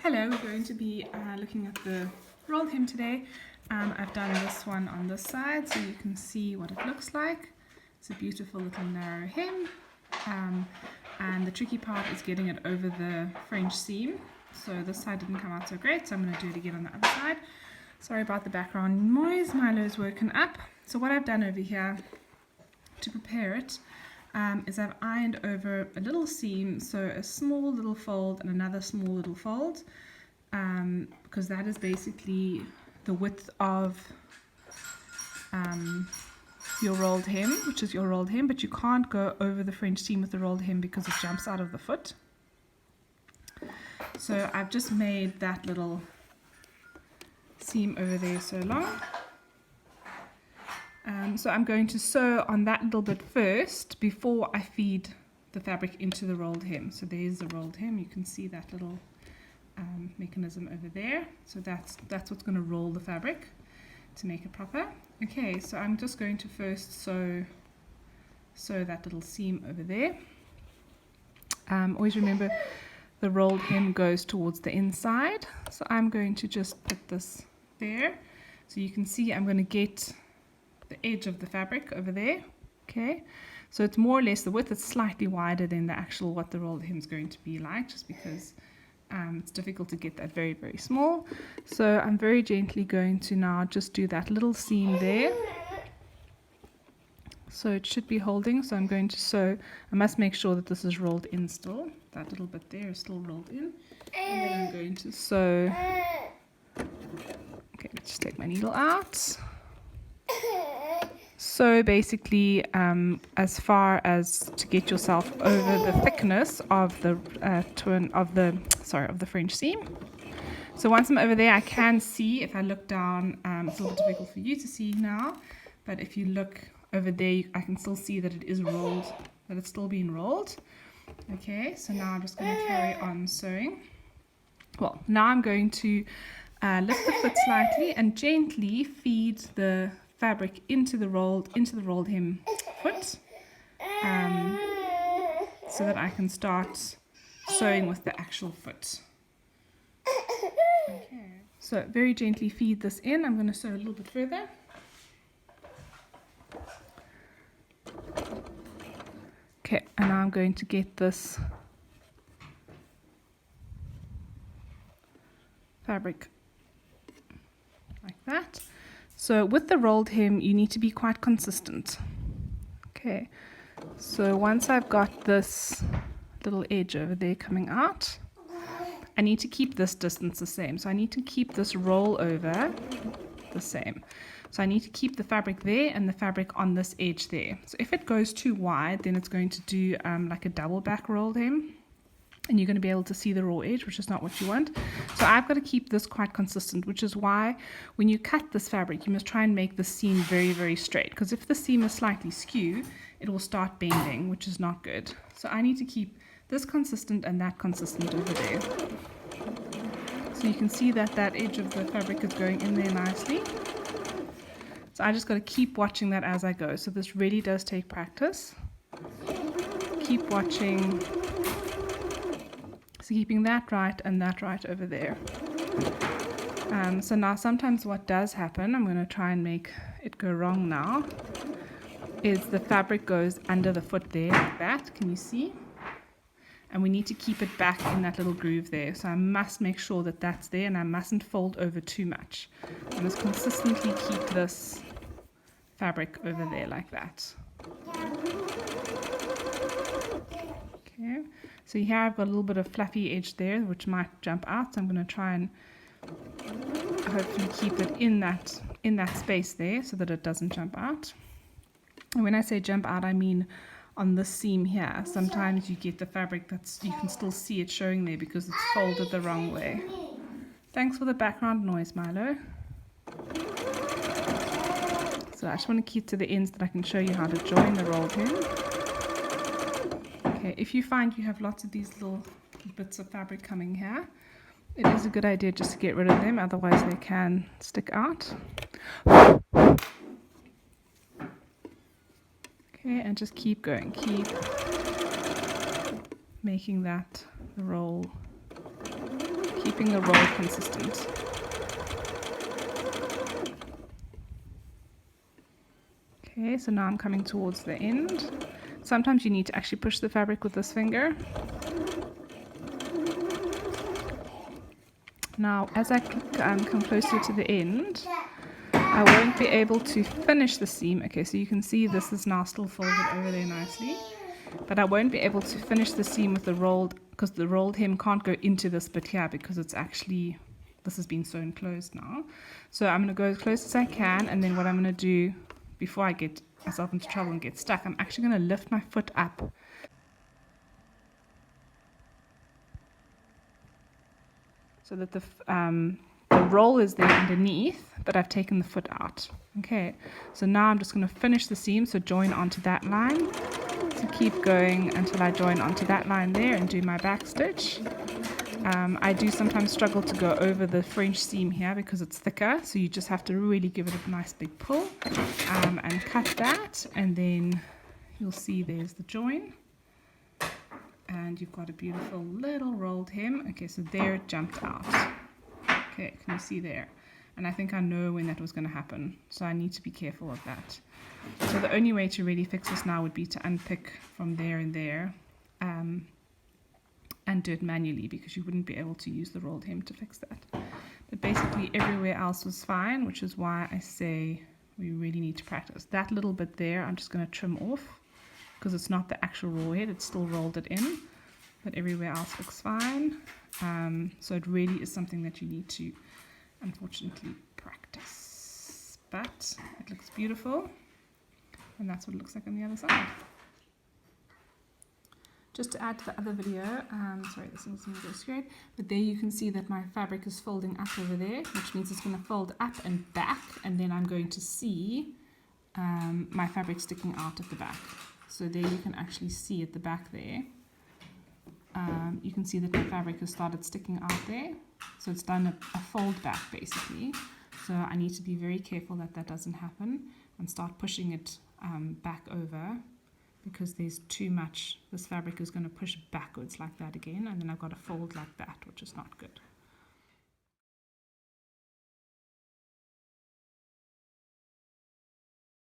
Hello, we're going to be looking at the rolled hem today. I've done this one on this side so you can see what it looks like. It's a beautiful little narrow hem, and the tricky part is getting it over the French seam. So this side didn't come out so great, so I'm going to do it again on the other side. Sorry about the background noise, Milo's woken up. So what I've done over here to prepare it is I've ironed over a little seam, so a small little fold and another small little fold, because that is basically the width of your rolled hem, which is your rolled hem, but you can't go over the French seam with the rolled hem because it jumps out of the foot. So I've just made that little seam over there so long. So I'm going to sew on that little bit first before I feed the fabric into the rolled hem. So there's the rolled hem. You can see that little mechanism over there. So that's what's going to roll the fabric to make it proper. Okay, so I'm just going to first sew that little seam over there. Always remember the rolled hem goes towards the inside. So I'm going to just put this there. So you can see I'm going to get the edge of the fabric over there. Okay, so it's more or less the width. It's slightly wider than the actual what the rolled hem is going to be like, just because it's difficult to get that very, very small. So I'm very gently going to now just do that little seam there. So it should be holding. So I'm going to sew. I must make sure that this is rolled in still. That little bit there is still rolled in. And then I'm going to sew. Okay, let's just take my needle out. So basically, as far as to get yourself over the thickness of the French seam. So once I'm over there, I can see if I look down. It's a little difficult for you to see now, but if you look over there, I can still see that it is rolled, that it's still being rolled. Okay, so now I'm just going to carry on sewing. Well, now I'm going to lift the foot slightly and gently feed the fabric into the rolled hem foot, so that I can start sewing with the actual foot. Okay, so very gently feed this in. I'm going to sew a little bit further. Okay, and now I'm going to get this fabric like that. So with the rolled hem, you need to be quite consistent. Okay, so once I've got this little edge over there coming out, I need to keep this distance the same. So I need to keep this roll over the same. So I need to keep the fabric there and the fabric on this edge there. So if it goes too wide, then it's going to do like a double back rolled hem, and you're going to be able to see the raw edge, which is not what you want. So I've got to keep this quite consistent, which is why when you cut this fabric, you must try and make the seam very, very straight, because if the seam is slightly skew, it will start bending, which is not good. So I need to keep this consistent and that consistent over there. So you can see that that edge of the fabric is going in there nicely. So I just got to keep watching that as I go. So this really does take practice. Keep watching. So keeping that right and that right over there. So now sometimes what does happen, I'm going to try and make it go wrong now, is the fabric goes under the foot there like that. Can you see? And we need to keep it back in that little groove there. So I must make sure that that's there, and I mustn't fold over too much. I must consistently keep this fabric over there like that. Okay. So here I've got a little bit of fluffy edge there, which might jump out. So I'm going to try and hopefully keep it in that space there so that it doesn't jump out. And when I say jump out, I mean on this seam here. Sometimes you get the fabric you can still see it showing there because it's folded the wrong way. Thanks for the background noise, Milo. So I just want to keep to the ends that I can show you how to join the rolled hem. Okay, if you find you have lots of these little bits of fabric coming here, it is a good idea just to get rid of them, otherwise they can stick out. Okay, and just keep going, keep making that the roll. keeping the roll consistent. Okay, so now I'm coming towards the end. Sometimes you need to actually push the fabric with this finger. Now, as I come closer to the end, I won't be able to finish the seam. Okay, so you can see this is now still folded over there nicely, but I won't be able to finish the seam with the rolled, because the rolled hem can't go into this bit here because it's actually, this has been sewn closed now. So I'm going to go as close as I can, and then what I'm going to do before I get myself into trouble and get stuck, I'm actually going to lift my foot up so that the roll is there underneath, but I've taken the foot out. Okay, so now I'm just going to finish the seam, so join onto that line. So keep going until I join onto that line there and do my back stitch. I do sometimes struggle to go over the French seam here because it's thicker, so you just have to really give it a nice big pull and cut that, and then you'll see there's the join. And you've got a beautiful little rolled hem. Okay, so there it jumped out. Okay, can you see there? And I think I know when that was going to happen, so I need to be careful of that. So the only way to really fix this now would be to unpick from there and there and do it manually, because you wouldn't be able to use the rolled hem to fix that. But basically everywhere else was fine, which is why I say we really need to practice. That little bit there I'm just going to trim off, because it's not the actual raw head, it's still rolled it in, but everywhere else looks fine. So it really is something that you need to, unfortunately, practice. But it looks beautiful, and that's what it looks like on the other side. Just to add to the other video, sorry, this isn't going to go straight, but there you can see that my fabric is folding up over there, which means it's going to fold up and back, and then I'm going to see my fabric sticking out at the back. So there you can actually see at the back there, you can see that my fabric has started sticking out there. So it's done a fold back basically. So I need to be very careful that that doesn't happen and start pushing it back over, because there's too much, this fabric is going to push backwards like that again, and then I've got a fold like that, which is not good.